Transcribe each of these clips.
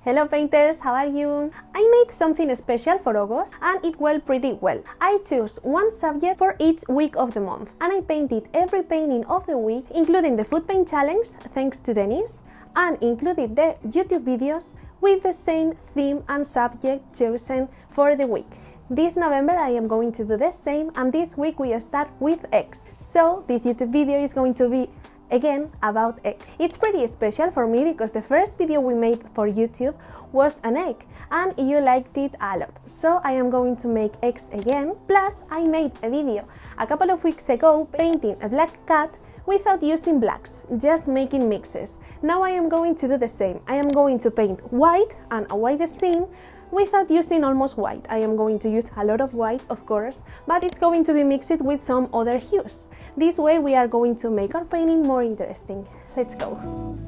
Hello painters, how are you? I made something special for August and it went pretty well. I chose one subject for each week of the month and I painted every painting of the week, including the food paint challenge, thanks to Denise, and included the YouTube videos with the same theme and subject chosen for the week. This November I am going to do the same, and this week we start with eggs. So this YouTube video is going to be again about eggs. It's pretty special for me because the first video we made for YouTube was an egg and you liked it a lot. So I am going to make eggs again, plus I made a video a couple of weeks ago painting a black cat without using blacks, just making mixes. Now I am going to do the same. I am going to paint white and a white scene without using almost white. I am going to use a lot of white, of course, but it's going to be mixed with some other hues. This way we are going to make our painting more interesting. Let's go!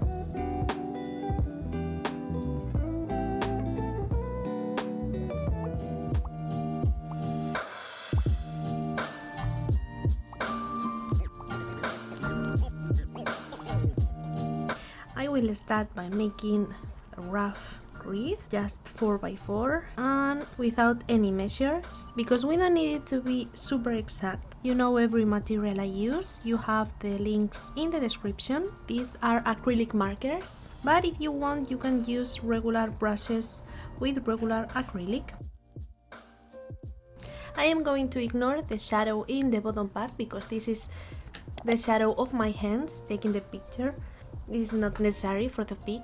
I will start by making a rough wreath, just 4x4 and without any measures, because we don't need it to be super exact. You know every material I use, you have the links in the description. These are acrylic markers, but if you want you can use regular brushes with regular acrylic. I am going to ignore the shadow in the bottom part because this is the shadow of my hands taking the picture. This is not necessary for the pic.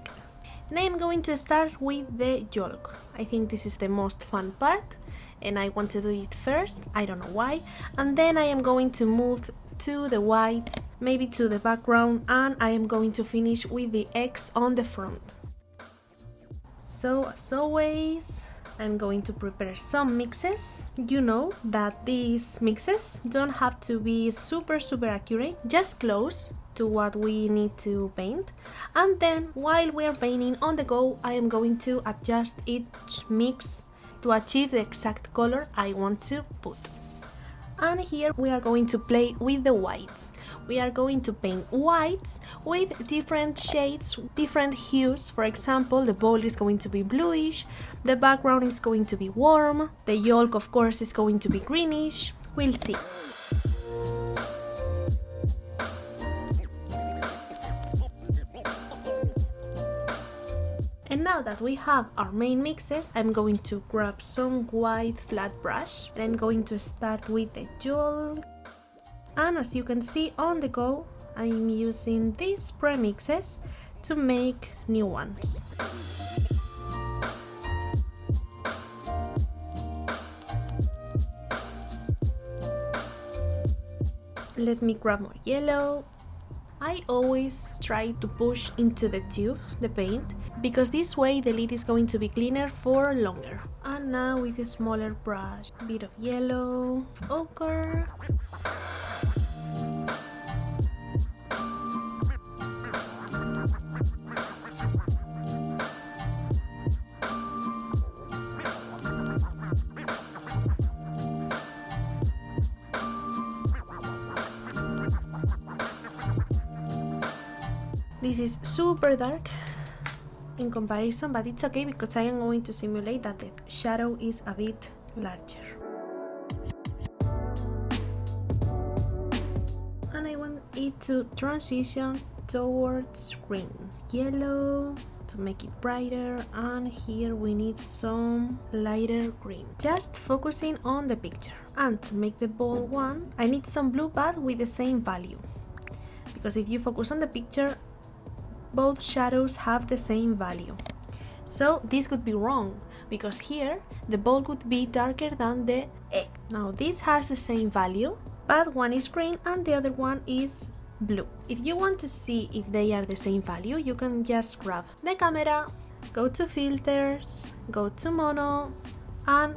And I am going to start with the yolk. I think this is the most fun part and I want to do it first, I don't know why. And then I am going to move to the whites, maybe to the background, and I am going to finish with the eggs on the front. So as always, I'm going to prepare some mixes. You know that these mixes don't have to be super accurate, just close to what we need to paint. And then while we are painting on the go, I am going to adjust each mix to achieve the exact color I want to put. And here we are going to play with the whites. We are going to paint whites with different shades, different hues. For example, the bowl is going to be bluish, the background is going to be warm, the yolk of course is going to be greenish. We'll see. And now that we have our main mixes, I'm going to grab some white flat brush and I'm going to start with the yolk. And as you can see on the go, I'm using these premixes to make new ones. Let me grab more yellow. I always try to push into the tube, the paint, because this way the lid is going to be cleaner for longer. And now with a smaller brush, a bit of yellow, ochre. This is super dark in comparison, but it's okay because I am going to simulate that the shadow is a bit larger. And I want it to transition towards green. Yellow to make it brighter, and here we need some lighter green. Just focusing on the picture. And to make the bold one, I need some blue but with the same value. Because if you focus on the picture, both shadows have the same value. So this could be wrong, because here the ball could be darker than the egg. Now this has the same value, but one is green and the other one is blue. If you want to see if they are the same value, you can just grab the camera, go to filters, go to mono, and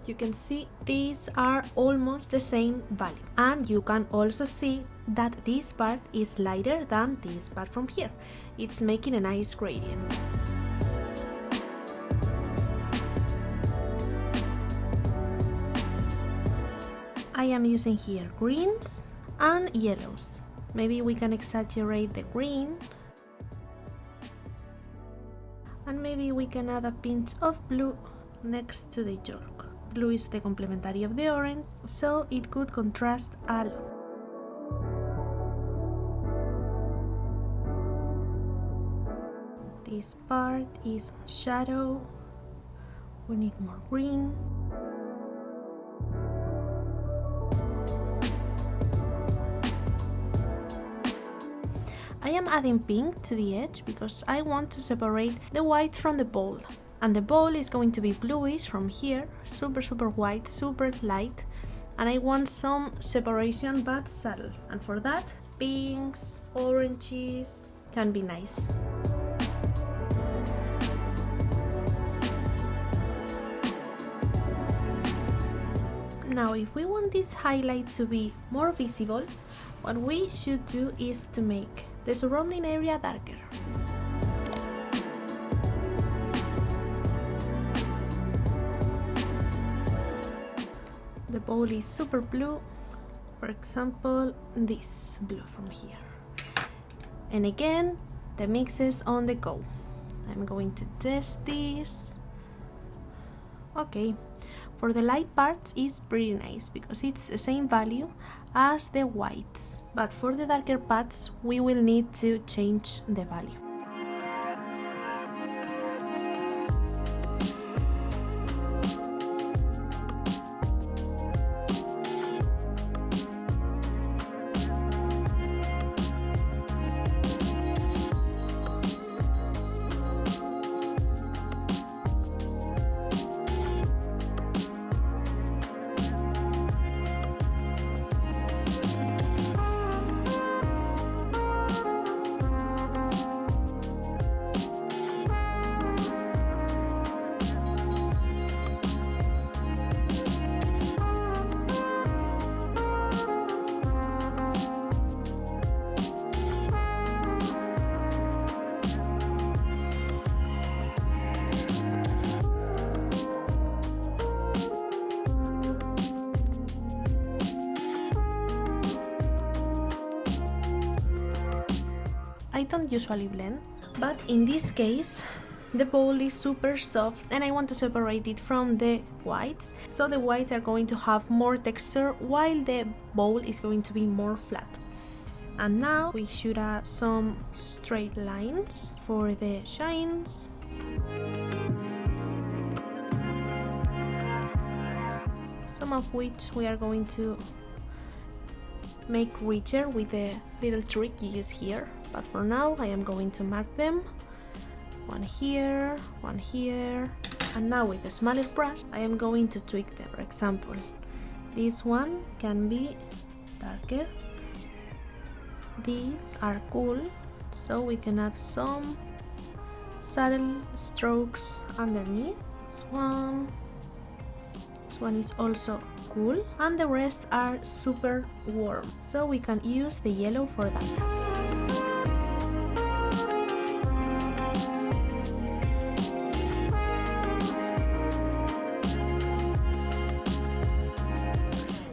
you can see these are almost the same value. And you can also see that this part is lighter than this part from here. It's making a nice gradient. I am using here greens and yellows. Maybe we can exaggerate the green And maybe we can add a pinch of blue next to the yolk. Blue is the complementary of the orange, so it could contrast a lot. This part is shadow. We need more green. I am adding pink to the edge because I want to separate the whites from the bowl. And the bowl is going to be bluish from here, super white, super light. And I want some separation but subtle. And for that, pinks, oranges can be nice. Now, if we want this highlight to be more visible, what we should do is to make the surrounding area darker. The bowl is super blue, for example, this blue from here. And again, the mixes on the go. I'm going to test this. Okay, for the light parts it's pretty nice because it's the same value as the whites, but for the darker parts we will need to change the value. I don't usually blend, but in this case the bowl is super soft and I want to separate it from the whites, so the whites are going to have more texture while the bowl is going to be more flat. And now we should add some straight lines for the shines. Some of which we are going to make richer with the little trick you use here, but for now I am going to mark them. One here, and now with a smaller brush I am going to tweak them. For example, this one can be darker. These are cool, so we can add some subtle strokes underneath. This one is also cool, and the rest are super warm, so we can use the yellow for that.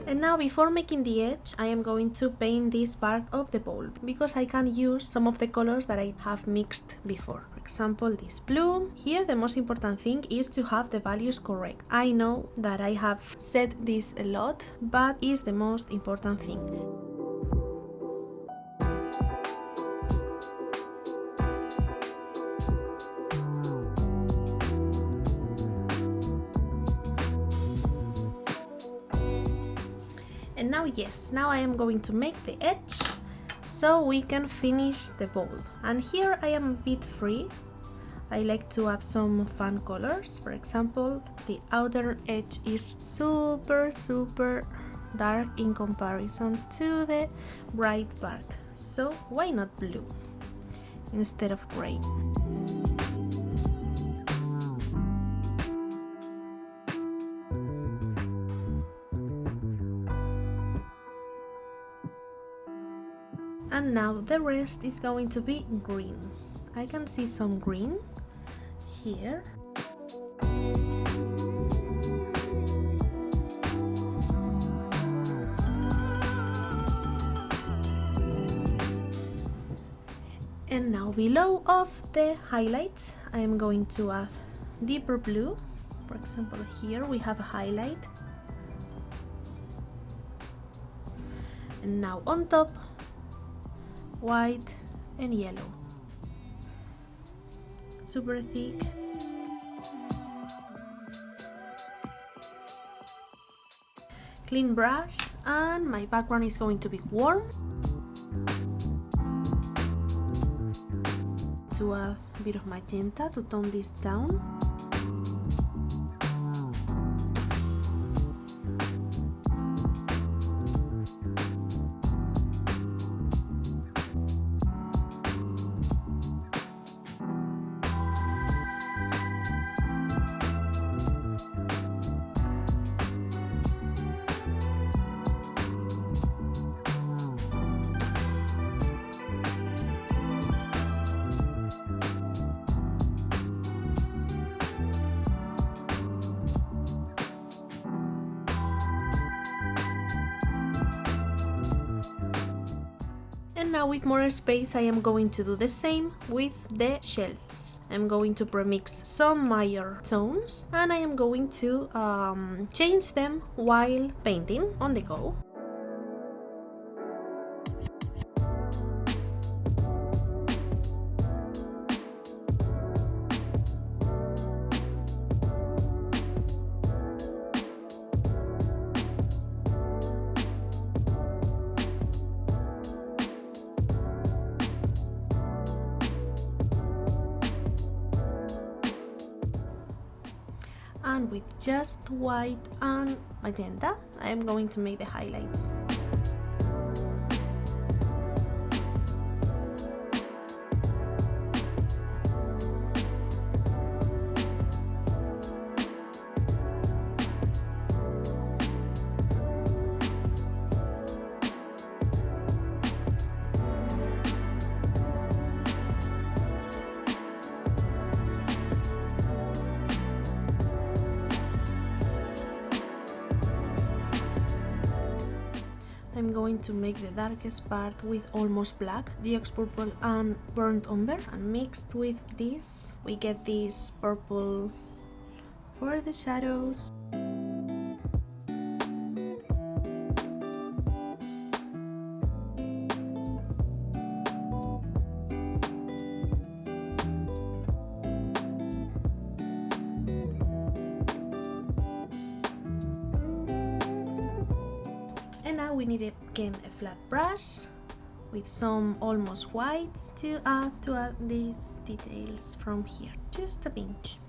And now before making the edge, I am going to paint this part of the bowl because I can use some of the colors that I have mixed before. For example, this blue. Here the most important thing is to have the values correct. I know that I have said this a lot, but it's the most important thing. And now, yes, now I am going to make the edge so we can finish the bowl. And here I am a bit free. I like to add some fun colors. For example, the outer edge is super dark in comparison to the bright part. So why not blue instead of gray? And now the rest is going to be green. I can see some green here. And now below of the highlights, I am going to add deeper blue. For example, here we have a highlight. And now on top, white and yellow. Super thick. Clean brush, and my background is going to be warm. To add a bit of magenta to tone this down. And now with more space I am going to do the same with the shells. I'm going to premix some major tones and I am going to change them while painting on the go. And with just white and magenta, I am going to make the highlights. I'm going to make the darkest part with almost black, the ox purple and burnt umber, and mixed with this we get this purple for the shadows. And now we need again a flat brush with some almost whites to add these details from here, just a pinch.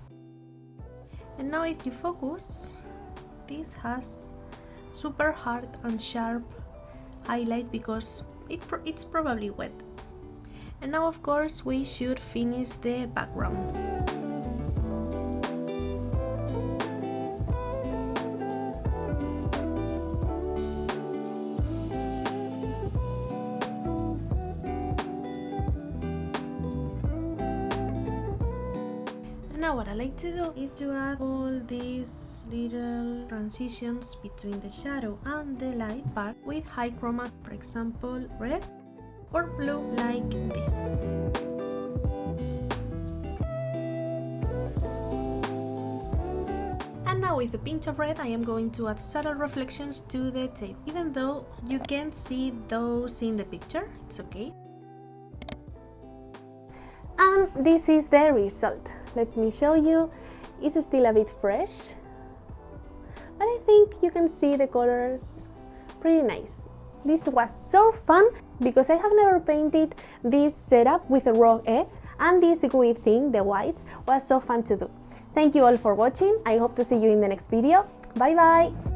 And now if you focus, this has super hard and sharp highlight because it's probably wet. And now of course we should finish the background. Now what I like to do is to add all these little transitions between the shadow and the light part with high chroma, for example red or blue like this. And now with a pinch of red I am going to add subtle reflections to the tape. Even though you can't see those in the picture, it's okay. And this is the result. Let me show you. It's still a bit fresh, but I think you can see the colors pretty nice. This was so fun because I have never painted this setup with a raw egg, and this gooey thing, the whites, was so fun to do. Thank you all for watching. I hope to see you in the next video. Bye bye!